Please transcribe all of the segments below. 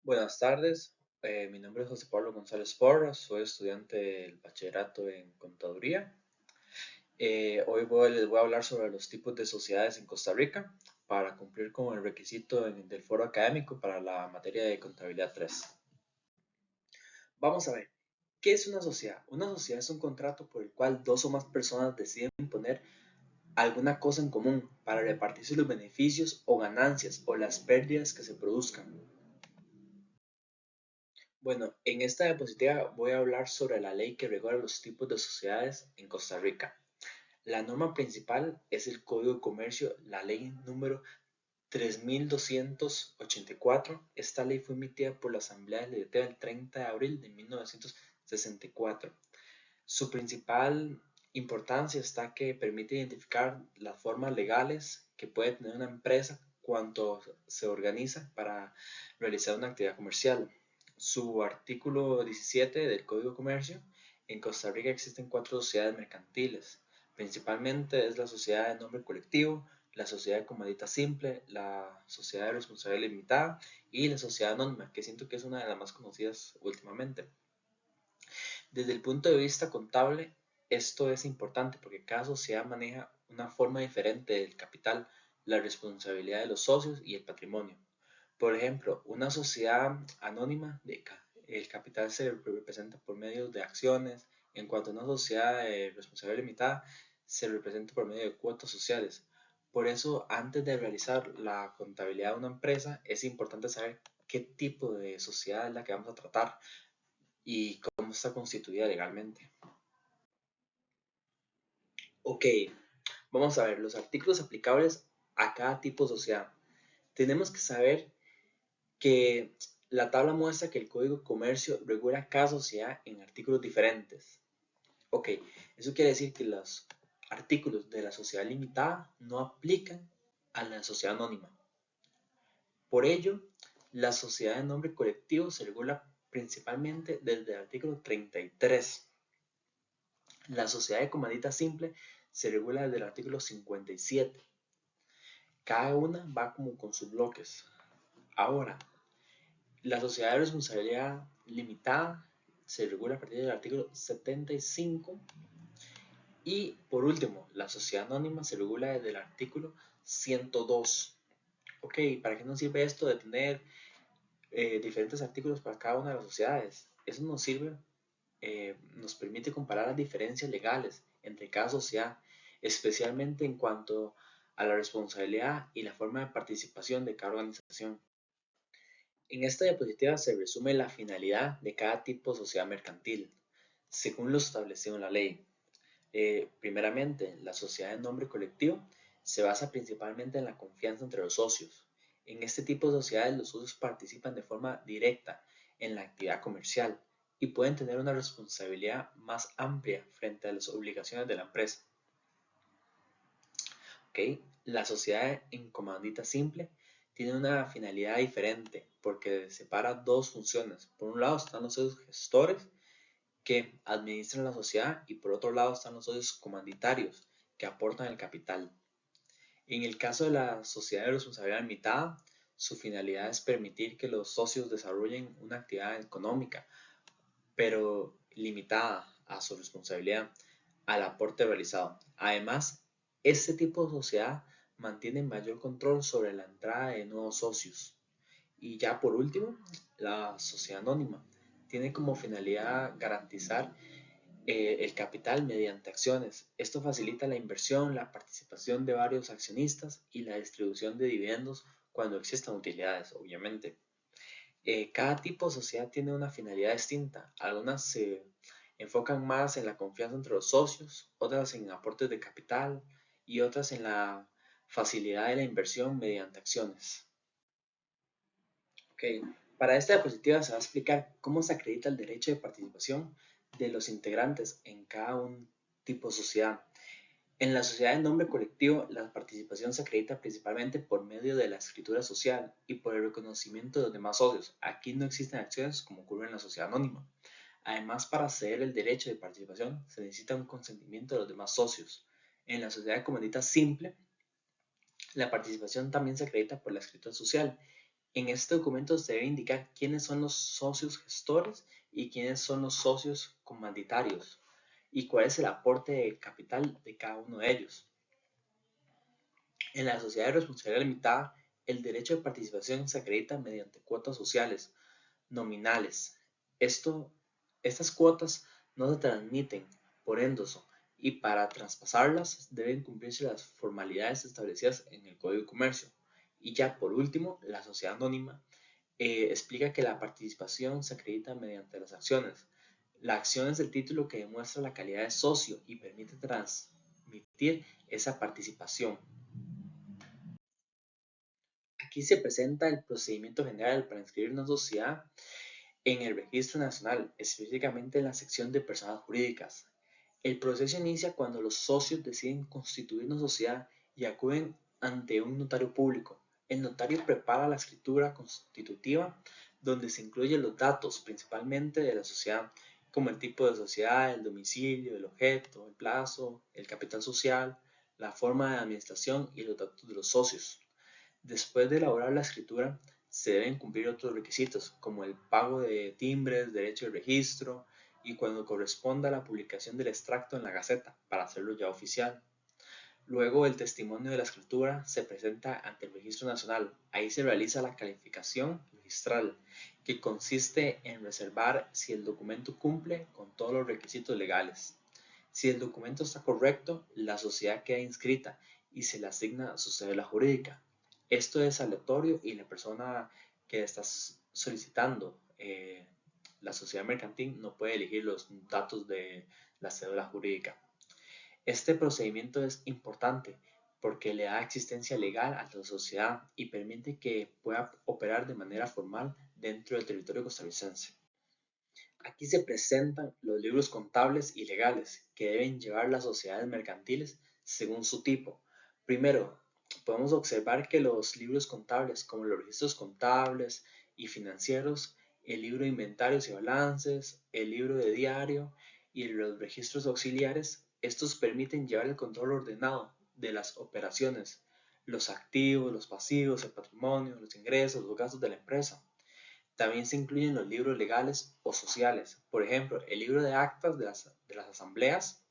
Buenas tardes, mi nombre es José Pablo González Porras, soy estudiante del bachillerato en contaduría. Les voy a hablar sobre los tipos de sociedades en Costa Rica para cumplir con el requisito del foro académico para la materia de contabilidad 3. Vamos a ver, ¿qué es una sociedad? Una sociedad es un contrato por el cual dos o más personas deciden poner alguna cosa en común para repartirse los beneficios o ganancias o las pérdidas que se produzcan. Bueno, en esta diapositiva voy a hablar sobre la ley que regula los tipos de sociedades en Costa Rica. La norma principal es el Código de Comercio, la ley número 3284. Esta ley fue emitida por la Asamblea Legislativa el 30 de abril de 1964. Su principal importancia está que permite identificar las formas legales que puede tener una empresa cuando se organiza para realizar una actividad comercial. Su artículo 17 del Código de Comercio: en Costa Rica existen cuatro sociedades mercantiles. Principalmente es la sociedad de nombre colectivo, la sociedad de comandita simple, la sociedad de responsabilidad limitada y la sociedad anónima, que siento que es una de las más conocidas últimamente. Desde el punto de vista contable, esto es importante porque cada sociedad maneja una forma diferente del capital, la responsabilidad de los socios y el patrimonio. Por ejemplo, una sociedad anónima, el capital se representa por medio de acciones, en cuanto a una sociedad de responsabilidad limitada, se representa por medio de cuotas sociales. Por eso, antes de realizar la contabilidad de una empresa, es importante saber qué tipo de sociedad es la que vamos a tratar y cómo está constituida legalmente. Ok, vamos a ver los artículos aplicables a cada tipo de sociedad. Tenemos que saber que la tabla muestra que el Código de Comercio regula cada sociedad en artículos diferentes. Ok, eso quiere decir que los artículos de la sociedad limitada no aplican a la sociedad anónima. Por ello, la sociedad de nombre colectivo se regula principalmente desde el artículo 33. La sociedad de comandita simple se regula desde el artículo 57. Cada una va como con sus bloques. Ahora, la sociedad de responsabilidad limitada se regula a partir del artículo 75. Y por último, la sociedad anónima se regula desde el artículo 102. Ok, ¿para qué nos sirve esto de tener diferentes artículos para cada una de las sociedades? Eso nos sirve, nos permite comparar las diferencias legales entre cada sociedad, especialmente en cuanto a la responsabilidad y la forma de participación de cada organización. En esta diapositiva se resume la finalidad de cada tipo de sociedad mercantil, según lo establecido en la ley. Primeramente, la sociedad de nombre colectivo se basa principalmente en la confianza entre los socios. En este tipo de sociedades los socios participan de forma directa en la actividad comercial y pueden tener una responsabilidad más amplia frente a las obligaciones de la empresa. ¿Okay? La sociedad en comandita simple tiene una finalidad diferente porque separa dos funciones. Por un lado están los socios gestores que administran la sociedad y por otro lado están los socios comanditarios que aportan el capital. En el caso de la sociedad de responsabilidad limitada, su finalidad es permitir que los socios desarrollen una actividad económica, pero limitada a su responsabilidad, al aporte realizado. Además, este tipo de sociedad mantiene mayor control sobre la entrada de nuevos socios. Y ya por último, la sociedad anónima tiene como finalidad garantizar el capital mediante acciones. Esto facilita la inversión, la participación de varios accionistas y la distribución de dividendos cuando existan utilidades, obviamente. Cada tipo de sociedad tiene una finalidad distinta. Algunas se enfocan más en la confianza entre los socios, otras en aportes de capital y otras en la facilidad de la inversión mediante acciones. Okay. Para esta diapositiva se va a explicar cómo se acredita el derecho de participación de los integrantes en cada un tipo de sociedad. En la sociedad de nombre colectivo, la participación se acredita principalmente por medio de la escritura social y por el reconocimiento de los demás socios. Aquí no existen acciones como ocurre en la sociedad anónima. Además, para ceder el derecho de participación se necesita un consentimiento de los demás socios. En la sociedad de comandita simple, la participación también se acredita por la escritura social En este documento se debe indicar quiénes son los socios gestores y quiénes son los socios comanditarios y cuál es el aporte de capital de cada uno de ellos. En la sociedad de responsabilidad limitada, el derecho de participación se acredita mediante cuotas sociales nominales. Estas cuotas no se transmiten por endoso y para traspasarlas deben cumplirse las formalidades establecidas en el Código de Comercio. Y ya por último, la sociedad anónima explica que la participación se acredita mediante las acciones. La acción es el título que demuestra la calidad de socio y permite transmitir esa participación. Aquí se presenta el procedimiento general para inscribir una sociedad en el Registro Nacional, específicamente en la sección de personas jurídicas. El proceso inicia cuando los socios deciden constituir una sociedad y acuden ante un notario público. El notario prepara la escritura constitutiva donde se incluyen los datos principalmente de la sociedad, como el tipo de sociedad, el domicilio, el objeto, el plazo, el capital social, la forma de administración y los datos de los socios. Después de elaborar la escritura, se deben cumplir otros requisitos, como el pago de timbres, derecho de registro y cuando corresponda la publicación del extracto en la Gaceta, para hacerlo ya oficial. Luego el testimonio de la escritura se presenta ante el Registro Nacional. Ahí se realiza la calificación registral, que consiste en reservar si el documento cumple con todos los requisitos legales. Si el documento está correcto, la sociedad queda inscrita y se le asigna su cédula jurídica. Esto es aleatorio y la persona que está solicitando la sociedad mercantil no puede elegir los datos de la cédula jurídica. Este procedimiento es importante porque le da existencia legal a la sociedad y permite que pueda operar de manera formal dentro del territorio costarricense. Aquí se presentan los libros contables y legales que deben llevar las sociedades mercantiles según su tipo. Primero, podemos observar que los libros contables, como los registros contables y financieros, el libro de inventarios y balances, el libro de diario y los registros auxiliares, estos permiten llevar el control ordenado de las operaciones, los activos, los pasivos, el patrimonio, los ingresos, los gastos de la empresa. También se incluyen los libros legales o sociales, por ejemplo, el libro de actas de las asambleas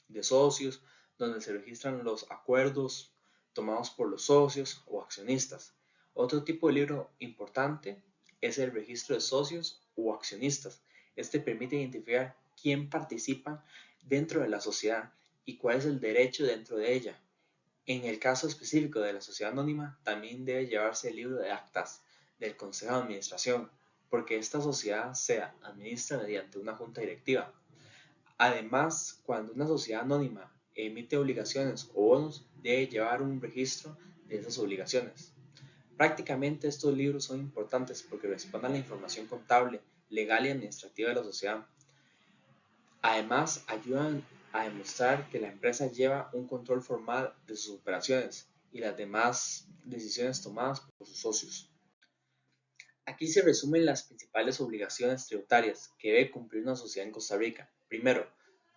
de socios, donde se registran los acuerdos tomados por los socios o accionistas. Otro tipo de libro importante es el registro de socios o accionistas. Este permite identificar quién participa dentro de la sociedad y cuál es el derecho dentro de ella. En el caso específico de la sociedad anónima, también debe llevarse el libro de actas del Consejo de Administración, porque esta sociedad se administra mediante una junta directiva. Además, cuando una sociedad anónima emite obligaciones o bonos, debe llevar un registro de esas obligaciones. Prácticamente estos libros son importantes porque responden a la información contable, legal y administrativa de la sociedad. Además, ayudan a demostrar que la empresa lleva un control formal de sus operaciones y las demás decisiones tomadas por sus socios. Aquí se resumen las principales obligaciones tributarias que debe cumplir una sociedad en Costa Rica. Primero,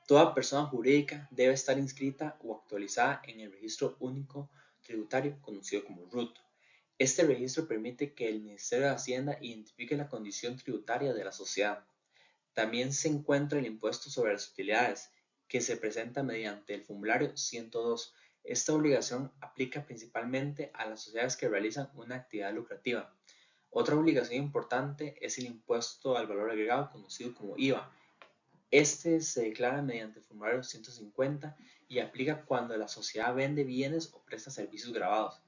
toda persona jurídica debe estar inscrita o actualizada en el Registro Único Tributario, conocido como RUT. Este registro permite que el Ministerio de Hacienda identifique la condición tributaria de la sociedad. También se encuentra el impuesto sobre las utilidades, que se presenta mediante el formulario 102. Esta obligación aplica principalmente a las sociedades que realizan una actividad lucrativa. Otra obligación importante es el impuesto al valor agregado, conocido como IVA. Este se declara mediante el formulario 150 y aplica cuando la sociedad vende bienes o presta servicios grabados.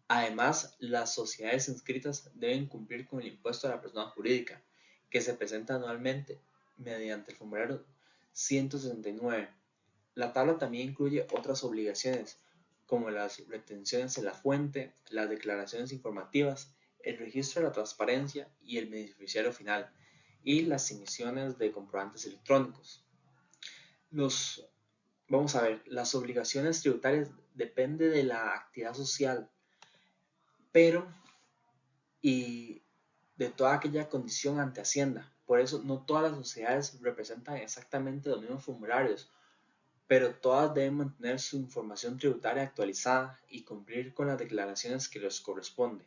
Además, las sociedades inscritas deben cumplir con el impuesto a la persona jurídica, que se presenta anualmente mediante el formulario 169. La tabla también incluye otras obligaciones, como las retenciones en la fuente, las declaraciones informativas, el registro de la transparencia y el beneficiario final, y las emisiones de comprobantes electrónicos. Los, Vamos a ver, las obligaciones tributarias dependen de la actividad social, pero y de toda aquella condición ante Hacienda. Por eso no todas las sociedades representan exactamente los mismos formularios, pero todas deben mantener su información tributaria actualizada y cumplir con las declaraciones que les corresponde.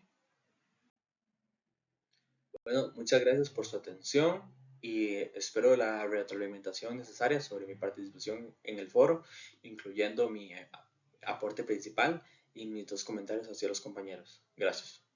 Bueno, muchas gracias por su atención y espero la retroalimentación necesaria sobre mi participación en el foro, incluyendo mi aporte principal y mis dos comentarios hacia los compañeros. Gracias.